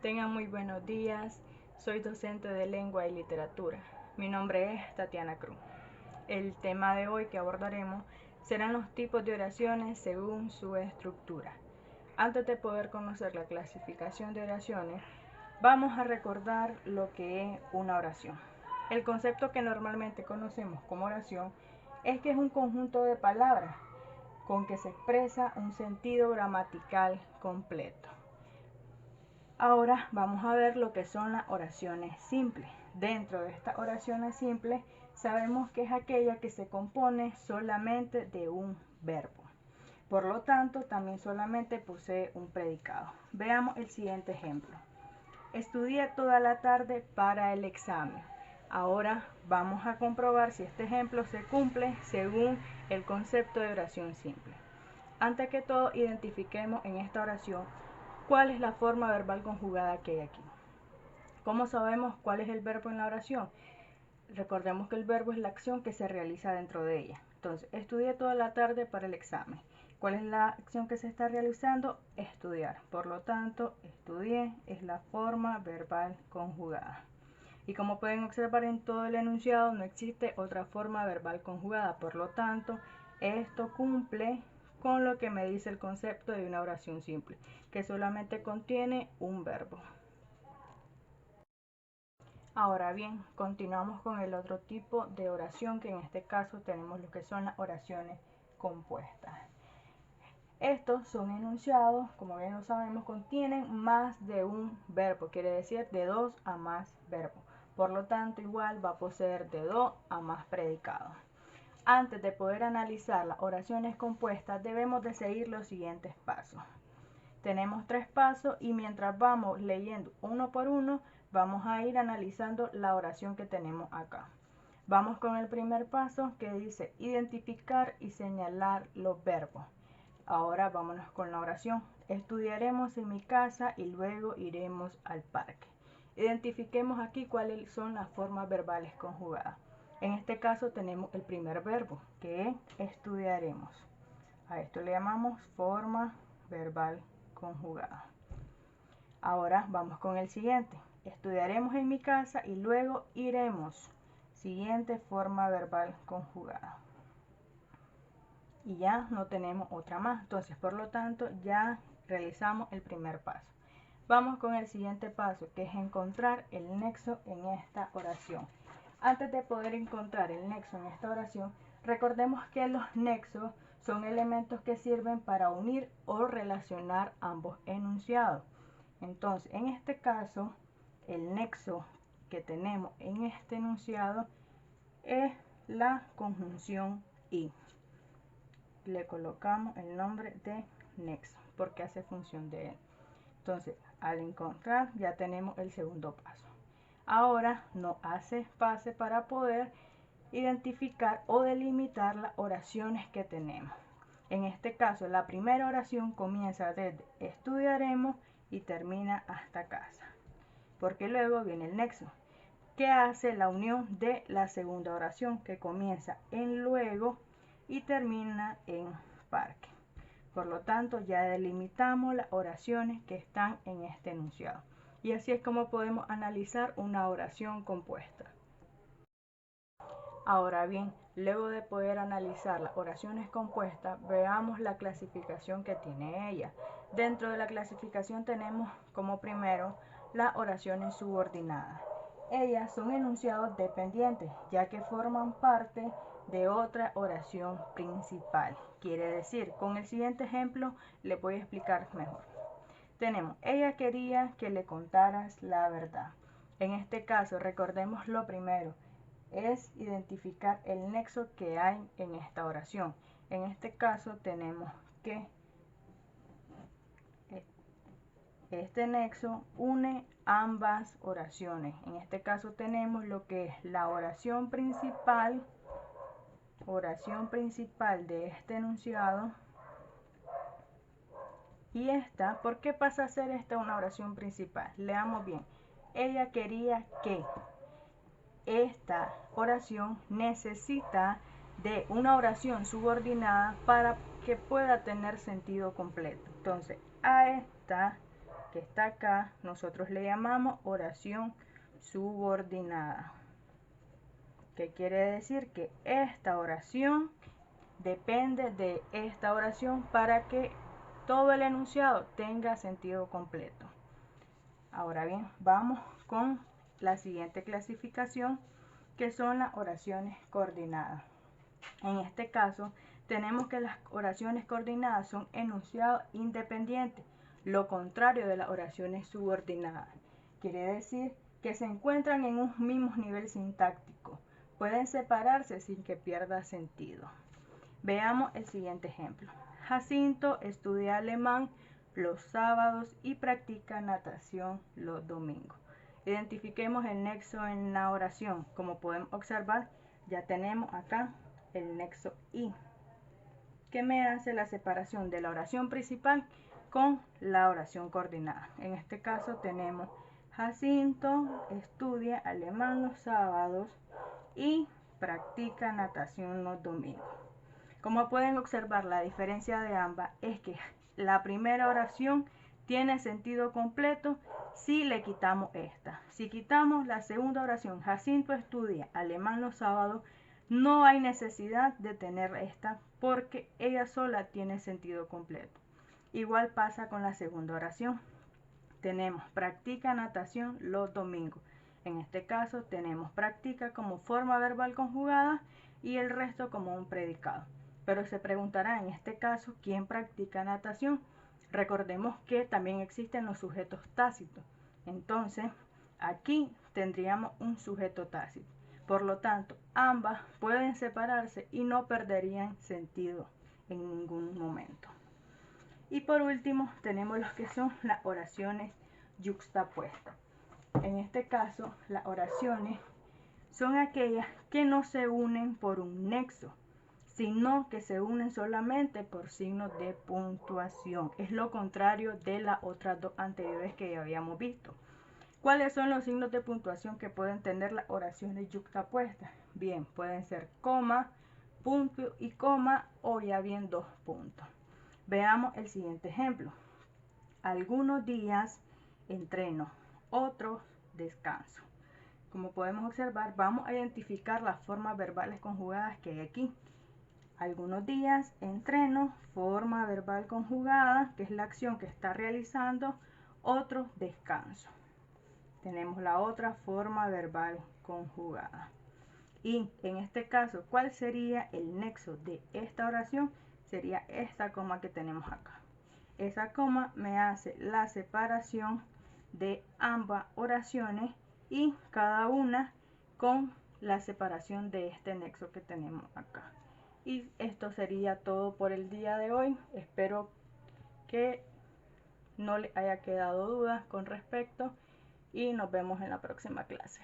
Tengan muy buenos días. Soy docente de lengua y literatura. Mi nombre es Tatiana Cruz. El tema de hoy que abordaremos serán los tipos de oraciones según su estructura. Antes de poder conocer la clasificación de oraciones, vamos a recordar lo que es una oración. El concepto que normalmente conocemos como oración es que es un conjunto de palabras con que se expresa un sentido gramatical completo. Ahora vamos a ver lo que son las oraciones simples. Dentro de estas oraciones simples sabemos que es aquella que se compone solamente de un verbo. Por lo tanto, también solamente posee un predicado. Veamos el siguiente ejemplo. Estudié toda la tarde para el examen. Ahora vamos a comprobar si este ejemplo se cumple según el concepto de oración simple. Antes que todo, identifiquemos en esta oración cuál es la forma verbal conjugada que hay aquí. ¿Cómo sabemos cuál es el verbo en la oración? Recordemos que el verbo es la acción que se realiza dentro de ella. Entonces, estudié toda la tarde para el examen. ¿Cuál es la acción que se está realizando? Estudiar. Por lo tanto, estudié es la forma verbal conjugada. Y como pueden observar en todo el enunciado, no existe otra forma verbal conjugada. Por lo tanto, esto cumple con lo que me dice el concepto de una oración simple, que solamente contiene un verbo. Ahora bien, continuamos con el otro tipo de oración, que en este caso tenemos lo que son las oraciones compuestas. Estos son enunciados, como bien lo sabemos, contienen más de un verbo, quiere decir de 2 a más verbos. Por lo tanto, igual va a poseer de 2 a más predicados. Antes de poder analizar las oraciones compuestas, debemos de seguir los siguientes pasos. Tenemos 3 pasos y mientras vamos leyendo uno por uno, vamos a ir analizando la oración que tenemos acá. Vamos con el primer paso, que dice identificar y señalar los verbos. Ahora vámonos con la oración. Estudiaremos en mi casa y luego iremos al parque. Identifiquemos aquí cuáles son las formas verbales conjugadas. En este caso tenemos el primer verbo, que es estudiaremos. A esto le llamamos forma verbal conjugada. Ahora vamos con el siguiente. Estudiaremos en mi casa y luego iremos. Siguiente forma verbal conjugada. Y ya no tenemos otra más. Entonces, por lo tanto, ya realizamos el primer paso. Vamos con el siguiente paso, que es encontrar el nexo en esta oración. Antes de poder encontrar el nexo en esta oración, recordemos que los nexos son elementos que sirven para unir o relacionar ambos enunciados. Entonces, en este caso, el nexo que tenemos en este enunciado es la conjunción y. Le colocamos el nombre de nexo porque hace función de él. Entonces, al encontrar, ya tenemos el segundo paso. Ahora nos hace pase para poder identificar o delimitar las oraciones que tenemos. En este caso, la primera oración comienza desde estudiaremos y termina hasta casa, porque luego viene el nexo, que hace la unión de la segunda oración, que comienza en luego y termina en parque. Por lo tanto, ya delimitamos las oraciones que están en este enunciado. Y así es como podemos analizar una oración compuesta. Ahora bien, luego de poder analizar las oraciones compuestas, veamos la clasificación que tiene ella. Dentro de la clasificación tenemos como primero las oraciones subordinadas. Ellas son enunciados dependientes, ya que forman parte de otra oración principal. Quiere decir, con el siguiente ejemplo le voy a explicar mejor. Tenemos, ella quería que le contaras la verdad. En este caso, recordemos lo primero, es identificar el nexo que hay en esta oración. En este caso tenemos que este nexo une ambas oraciones. En este caso tenemos lo que es la oración principal de este enunciado. Y esta, ¿por qué pasa a ser esta una oración principal? Leamos bien. Ella quería que. Esta oración necesita de una oración subordinada para que pueda tener sentido completo. Entonces, a esta que está acá, nosotros le llamamos oración subordinada. ¿Qué quiere decir? Que esta oración depende de esta oración para que todo el enunciado tenga sentido completo. Ahora bien, vamos con la siguiente clasificación, que son las oraciones coordinadas. En este caso, tenemos que las oraciones coordinadas son enunciados independientes, lo contrario de las oraciones subordinadas. Quiere decir que se encuentran en un mismo nivel sintáctico. Pueden separarse sin que pierda sentido. Veamos el siguiente ejemplo. Jacinto estudia alemán los sábados y practica natación los domingos. Identifiquemos el nexo en la oración. Como podemos observar, ya tenemos acá el nexo y, que me hace la separación de la oración principal con la oración coordinada. En este caso tenemos Jacinto estudia alemán los sábados y practica natación los domingos. Como pueden observar, la diferencia de ambas es que la primera oración tiene sentido completo si le quitamos esta. Si quitamos la segunda oración, Jacinto estudia alemán los sábados, no hay necesidad de tener esta porque ella sola tiene sentido completo. Igual pasa con la segunda oración. Tenemos practica natación los domingos. En este caso tenemos practica como forma verbal conjugada y el resto como un predicado. Pero se preguntará en este caso, ¿quién practica natación? Recordemos que también existen los sujetos tácitos. Entonces, aquí tendríamos un sujeto tácito. Por lo tanto, ambas pueden separarse y no perderían sentido en ningún momento. Y por último, tenemos los que son las oraciones yuxtapuestas. En este caso, las oraciones son aquellas que no se unen por un nexo, sino que se unen solamente por signos de puntuación. Es lo contrario de las otras dos anteriores que ya habíamos visto. ¿Cuáles son los signos de puntuación que pueden tener las oraciones yuxtapuestas? Bien, pueden ser coma, punto y coma, o ya bien dos puntos. Veamos el siguiente ejemplo. Algunos días entreno, otros descanso. Como podemos observar, vamos a identificar las formas verbales conjugadas que hay aquí. Algunos días entreno, forma verbal conjugada, que es la acción que está realizando, otros descanso. Tenemos la otra forma verbal conjugada. Y en este caso, ¿cuál sería el nexo de esta oración? Sería esta coma que tenemos acá. Esa coma me hace la separación de ambas oraciones y cada una con la separación de este nexo que tenemos acá. Y esto sería todo por el día de hoy. Espero que no les haya quedado dudas con respecto y nos vemos en la próxima clase.